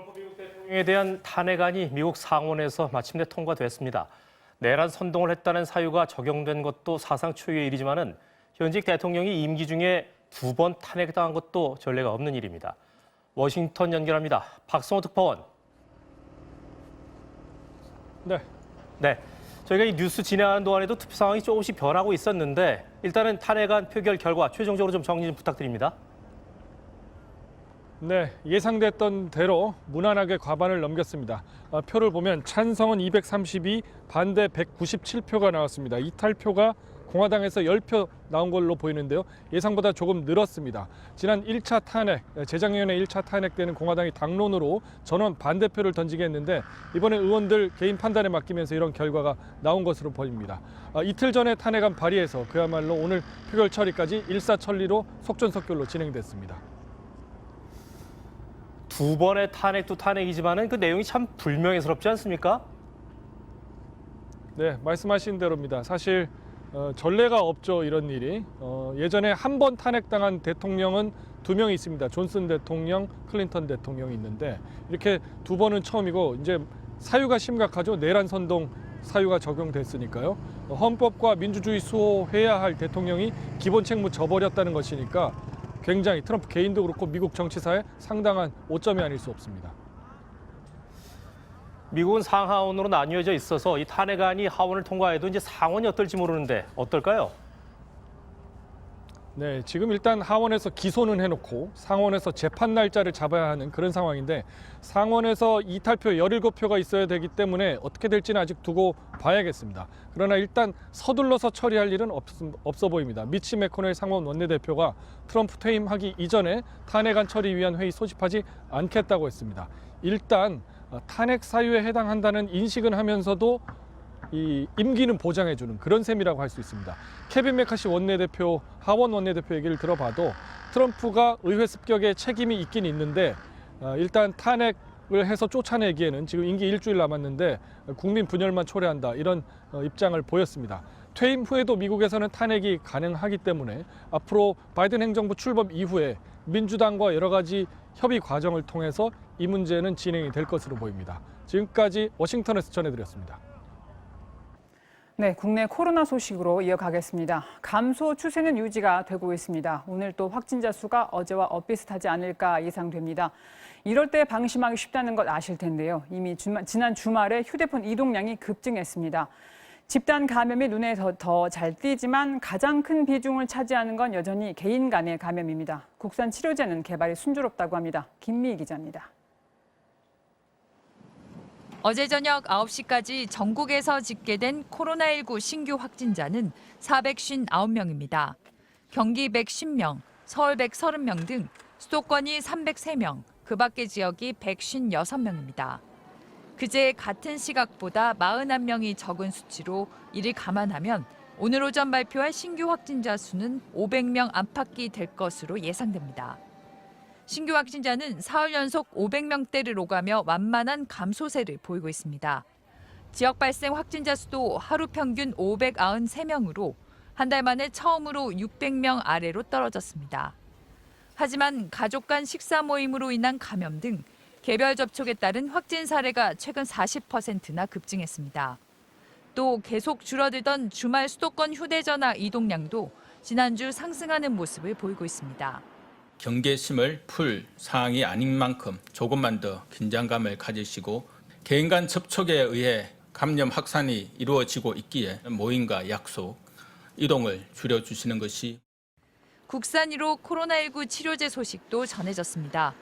미국 대통령에 대한 탄핵안이 미국 상원에서 마침내 통과됐습니다. 내란 선동을 했다는 사유가 적용된 것도 사상 초유의 일이지만은 현직 대통령이 임기 중에 2번 탄핵당한 것도 전례가 없는 일입니다. 워싱턴 연결합니다. 박성호 특파원. 네. 저희가 이 뉴스 진행하는 동안에도 투표 상황이 조금씩 변하고 있었는데 일단은 탄핵안 표결 결과 최종적으로 좀 정리 좀 부탁드립니다. 네, 예상됐던 대로 무난하게 과반을 넘겼습니다. 표를 보면 찬성은 232, 반대 197표가 나왔습니다. 이탈표가 공화당에서 10표 나온 걸로 보이는데요. 예상보다 조금 늘었습니다. 지난 1차 탄핵, 재작년에 1차 탄핵 때는 공화당이 당론으로 전원 반대표를 던지게 했는데 이번에 의원들 개인 판단에 맡기면서 이런 결과가 나온 것으로 보입니다. 이틀 전에 탄핵안 발의해서 그야말로 오늘 표결 처리까지 일사천리로 속전속결로 진행됐습니다. 2번의 탄핵도 탄핵이지만은 그 내용이 참 불명예스럽지 않습니까? 네, 말씀하신 대로입니다. 사실 전례가 없죠, 이런 일이. 예전에 한 번 탄핵당한 대통령은 2명이 있습니다. 존슨 대통령, 클린턴 대통령이 있는데 이렇게 2번은 처음이고 이제 사유가 심각하죠. 내란 선동 사유가 적용됐으니까요. 헌법과 민주주의 수호해야 할 대통령이 기본 책무 져버렸다는 것이니까 굉장히 트럼프 개인도 그렇고 미국 정치사에 상당한 오점이 아닐 수 없습니다. 미국은 상하원으로 나뉘어져 있어서 이 탄핵안이 하원을 통과해도 이제 상원이 어떨지 모르는데 어떨까요? 네, 지금 일단 하원에서 기소는 해놓고 상원에서 재판 날짜를 잡아야 하는 그런 상황인데 상원에서 이탈표 17표가 있어야 되기 때문에 어떻게 될지는 아직 두고 봐야겠습니다. 그러나 일단 서둘러서 처리할 일은 없어 보입니다. 미치 매코넬 상원 원내대표가 트럼프 퇴임하기 이전에 탄핵안 처리 위한 회의 소집하지 않겠다고 했습니다. 일단 탄핵 사유에 해당한다는 인식은 하면서도 이 임기는 보장해주는 그런 셈이라고 할 수 있습니다. 케빈 메카시 원내대표, 하원 원내대표 얘기를 들어봐도 트럼프가 의회 습격에 책임이 있긴 있는데 일단 탄핵을 해서 쫓아내기에는 지금 임기 일주일 남았는데 국민 분열만 초래한다 이런 입장을 보였습니다. 퇴임 후에도 미국에서는 탄핵이 가능하기 때문에 앞으로 바이든 행정부 출범 이후에 민주당과 여러 가지 협의 과정을 통해서 이 문제는 진행이 될 것으로 보입니다. 지금까지 워싱턴에서 전해드렸습니다. 네, 국내 코로나 소식으로 이어가겠습니다. 감소 추세는 유지가 되고 있습니다. 오늘 또 확진자 수가 어제와 엇비슷하지 않을까 예상됩니다. 이럴 때 방심하기 쉽다는 것 아실 텐데요. 이미 지난 주말에 휴대폰 이동량이 급증했습니다. 집단 감염이 눈에 더 잘 띄지만 가장 큰 비중을 차지하는 건 여전히 개인 간의 감염입니다. 국산 치료제는 개발이 순조롭다고 합니다. 김미희 기자입니다. 어제 저녁 9시까지 전국에서 집계된 코로나19 신규 확진자는 459명입니다. 경기 110명, 서울 130명 등 수도권이 303명, 그 밖의 지역이 156명입니다. 그제 같은 시각보다 41명이 적은 수치로 이를 감안하면 오늘 오전 발표할 신규 확진자 수는 500명 안팎이 될 것으로 예상됩니다. 신규 확진자는 사흘 연속 500명대를 오가며 완만한 감소세를 보이고 있습니다. 지역 발생 확진자 수도 하루 평균 593명으로 한 달 만에 처음으로 600명 아래로 떨어졌습니다. 하지만 가족 간 식사 모임으로 인한 감염 등 개별 접촉에 따른 확진 사례가 최근 40%나 급증했습니다. 또 계속 줄어들던 주말 수도권 휴대전화 이동량도 지난주 상승하는 모습을 보이고 있습니다. 경계심을 풀 사항이 아닌 만큼 조금만 더 긴장감을 가지시고 개인 간 접촉에 의해 감염 확산이 이루어지고 있기에 모임과 약속, 이동을 줄여주시는 것이. 국산 1호 코로나19 치료제 소식도 전해졌습니다.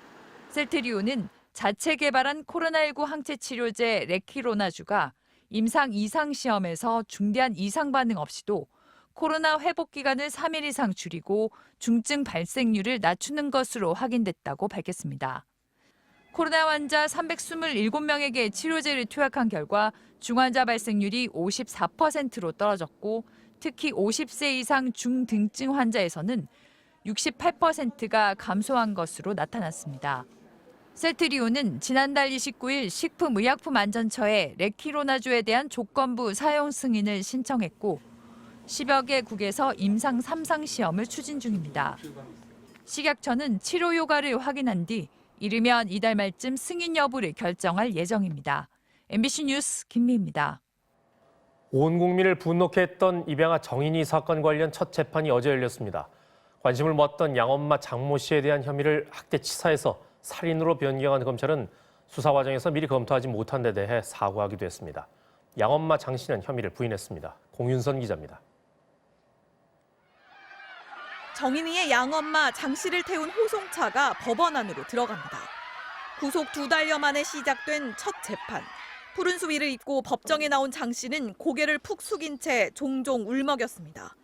셀트리온은 자체 개발한 코로나19 항체 치료제 레키로나주가 임상 이상 시험에서 중대한 이상 반응 없이도 코로나 회복 기간을 3일 이상 줄이고 중증 발생률을 낮추는 것으로 확인됐다고 밝혔습니다. 코로나 환자 327명에게 치료제를 투약한 결과 중환자 발생률이 54%로 떨어졌고 특히 50세 이상 중등증 환자에서는 68%가 감소한 것으로 나타났습니다. 셀트리온은 지난달 29일 식품의약품안전처에 레키로나주에 대한 조건부 사용 승인을 신청했고 10여 개국에서 임상 3상 시험을 추진 중입니다. 식약처는 치료 효과를 확인한 뒤 이르면 이달 말쯤 승인 여부를 결정할 예정입니다. MBC 뉴스 김미희입니다. 온 국민을 분노케 했던 입양아 정인이 사건 관련 첫 재판이 어제 열렸습니다. 관심을 모았던 양엄마 장모 씨에 대한 혐의를 학대치사해서 살인으로 변경한 검찰은 수사 과정에서 미리 검토하지 못한 데 대해 사과하기도 했습니다. 양엄마 장 씨는 혐의를 부인했습니다. 공윤선 기자입니다. 정인이의 양엄마 장 씨를 태운 호송차가 법원 안으로 들어갑니다. 구속 2달여 만에 시작된 첫 재판. 푸른 수의를 입고 법정에 나온 장 씨는 고개를 푹 숙인 채 종종 울먹였습니다.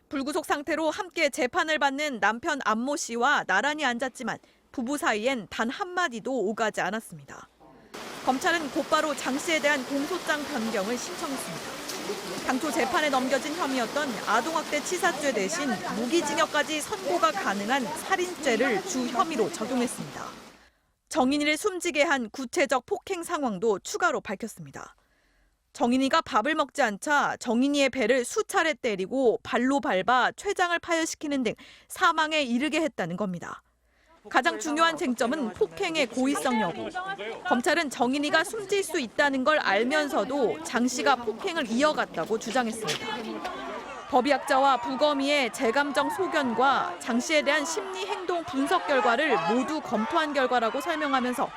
불구속 상태로 함께 재판을 받는 남편 안모 씨와 나란히 앉았지만 부부 사이엔 단 한마디도 오가지 않았습니다. 검찰은 곧바로 장 씨에 대한 공소장 변경을 신청했습니다. 당초 재판에 넘겨진 혐의였던 아동학대 치사죄 대신 무기징역까지 선고가 가능한 살인죄를 주 혐의로 적용했습니다. 정인이를 숨지게 한 구체적 폭행 상황도 추가로 밝혔습니다. 정인이가 밥을 먹지 않자 정인이의 배를 수차례 때리고 발로 밟아 췌장을 파열시키는 등 사망에 이르게 했다는 겁니다. 가장 중요한 쟁점은 폭행의 고의성 여부. 검찰은 정인이가 숨질 수 있다는 걸 알면서도 장 씨가 폭행을 이어갔다고 주장했습니다. 법의학자와 부검의의 재감정 소견과 장 씨에 대한 심리 행동 분석 결과를 모두 검토한 결과라고 설명하면서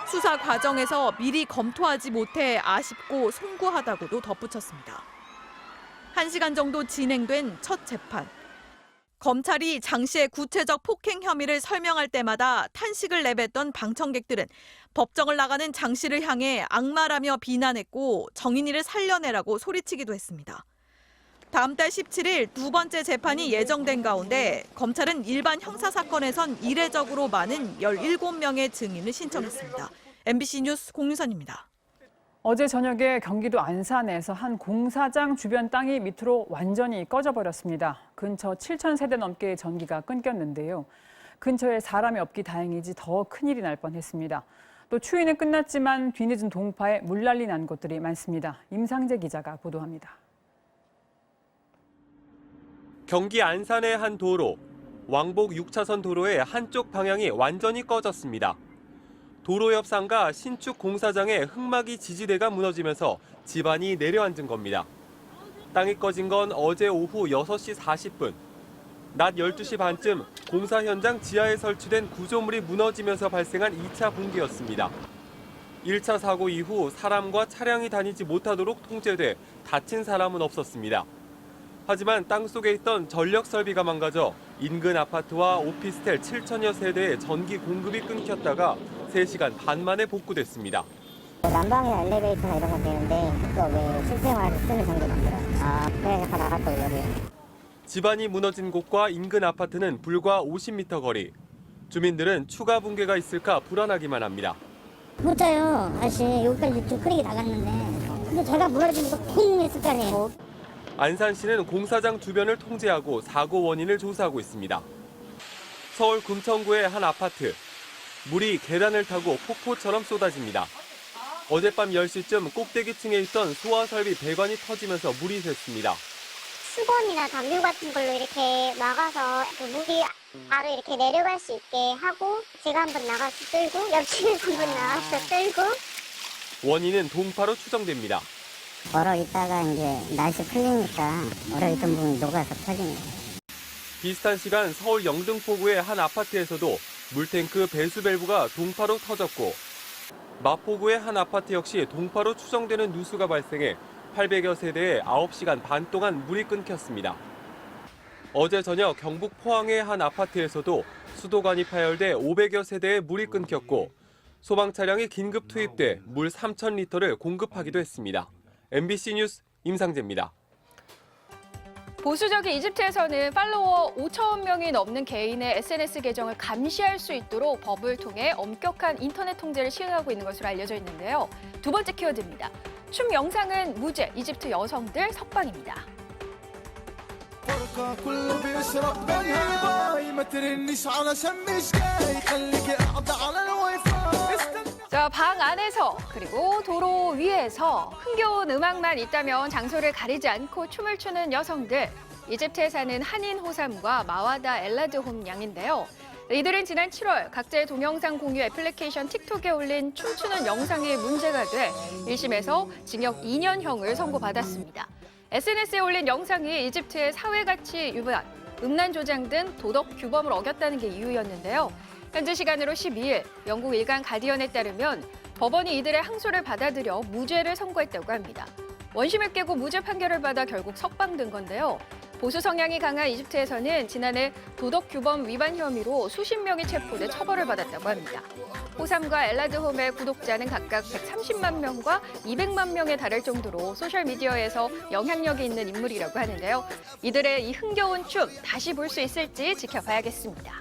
수사 과정에서 미리 검토하지 못해 아쉽고 송구하다고도 덧붙였습니다. 1시간 정도 진행된 첫 재판. 검찰이 장 씨의 구체적 폭행 혐의를 설명할 때마다 탄식을 내뱉던 방청객들은 법정을 나가는 장 씨를 향해 악마라며 비난했고 정인이를 살려내라고 소리치기도 했습니다. 다음 달 17일 두 번째 재판이 예정된 가운데 검찰은 일반 형사사건에선 이례적으로 많은 17명의 증인을 신청했습니다. MBC 뉴스 공유선입니다. 어제 저녁에 경기도 안산에서 한 공사장 주변 땅이 밑으로 완전히 꺼져버렸습니다. 근처 7,000세대 넘게 전기가 끊겼는데요. 근처에 사람이 없기 다행이지 더 큰일이 날 뻔했습니다. 또 추위는 끝났지만 뒤늦은 동파에 물난리 난 곳들이 많습니다. 임상재 기자가 보도합니다. 경기 안산의 한 도로, 왕복 6차선 도로의 한쪽 방향이 완전히 꺼졌습니다. 도로 옆 상가 신축 공사장에 흙막이 지지대가 무너지면서 집안이 내려앉은 겁니다. 땅이 꺼진 건 어제 오후 6시 40분. 낮 12시 반쯤 공사 현장 지하에 설치된 구조물이 무너지면서 발생한 2차 붕괴였습니다. 1차 사고 이후 사람과 차량이 다니지 못하도록 통제돼 다친 사람은 없었습니다. 하지만 땅속에 있던 전력 설비가 망가져 인근 아파트와 오피스텔 7천여 세대의 전기 공급이 끊겼다가 3시간 반 만에 복구됐습니다. 난방이나 엘리베이터나 이런 거 되는데 그거 왜 실생활에 쓰는 전기 만들어요. 그래서 다 나갔다 여기. 집안이 무너진 곳과 인근 아파트는 불과 50m 거리. 주민들은 추가 붕괴가 있을까 불안하기만 합니다. 못 자요. 아저씨 여기까지 좀 크게 나갔는데 근데 제가 무너지면서 쿵 했을 거 아니에요. 안산시는 공사장 주변을 통제하고 사고 원인을 조사하고 있습니다. 서울 금천구의 한 아파트. 물이 계단을 타고 폭포처럼 쏟아집니다. 어젯밤 10시쯤 꼭대기층에 있던 소화설비 배관이 터지면서 물이 샜습니다. 수건이나 담요 같은 걸로 이렇게 막아서 물이 바로 이렇게 내려갈 수 있게 하고 제가 한번 나가서 끌고 옆집에 한번 나가서 끌고. 원인은 동파로 추정됩니다. 얼어 있다가 이제 날씨 풀리니까 얼어 있던 부분이 녹아서 터지는 거예요. 비슷한 시간 서울 영등포구의 한 아파트에서도 물탱크 배수 밸브가 동파로 터졌고 마포구의 한 아파트 역시 동파로 추정되는 누수가 발생해 800여 세대에 9시간 반 동안 물이 끊겼습니다. 어제 저녁 경북 포항의 한 아파트에서도 수도관이 파열돼 500여 세대에 물이 끊겼고 소방 차량이 긴급 투입돼 물 3,000리터를 공급하기도 했습니다. MBC 뉴스 임상재입니다. 보수적인 이집트에서는 팔로워 5천 명이 넘는 개인의 SNS 계정을 감시할 수 있도록 법을 통해 엄격한 인터넷 통제를 시행하고 있는 것으로 알려져 있는데요. 두 번째 키워드입니다. 춤 영상은 무죄, 이집트 여성들 석방입니다. 자, 방 안에서 그리고 도로 위에서 흥겨운 음악만 있다면 장소를 가리지 않고 춤을 추는 여성들. 이집트에 사는 한인 호삼과 마와다 엘라드홈 양인데요. 이들은 지난 7월 각자의 동영상 공유 애플리케이션 틱톡에 올린 춤추는 영상이 문제가 돼 1심에서 징역 2년형을 선고받았습니다. SNS에 올린 영상이 이집트의 사회가치 위반, 음란 조장 등 도덕 규범을 어겼다는 게 이유였는데요. 현지 시간으로 12일 영국 일간 가디언에 따르면 법원이 이들의 항소를 받아들여 무죄를 선고했다고 합니다. 원심을 깨고 무죄 판결을 받아 결국 석방된 건데요. 보수 성향이 강한 이집트에서는 지난해 도덕 규범 위반 혐의로 수십 명이 체포돼 처벌을 받았다고 합니다. 호삼과 엘라드홈의 구독자는 각각 130만 명과 200만 명에 달할 정도로 소셜미디어에서 영향력이 있는 인물이라고 하는데요. 이들의 이 흥겨운 춤 다시 볼 수 있을지 지켜봐야겠습니다.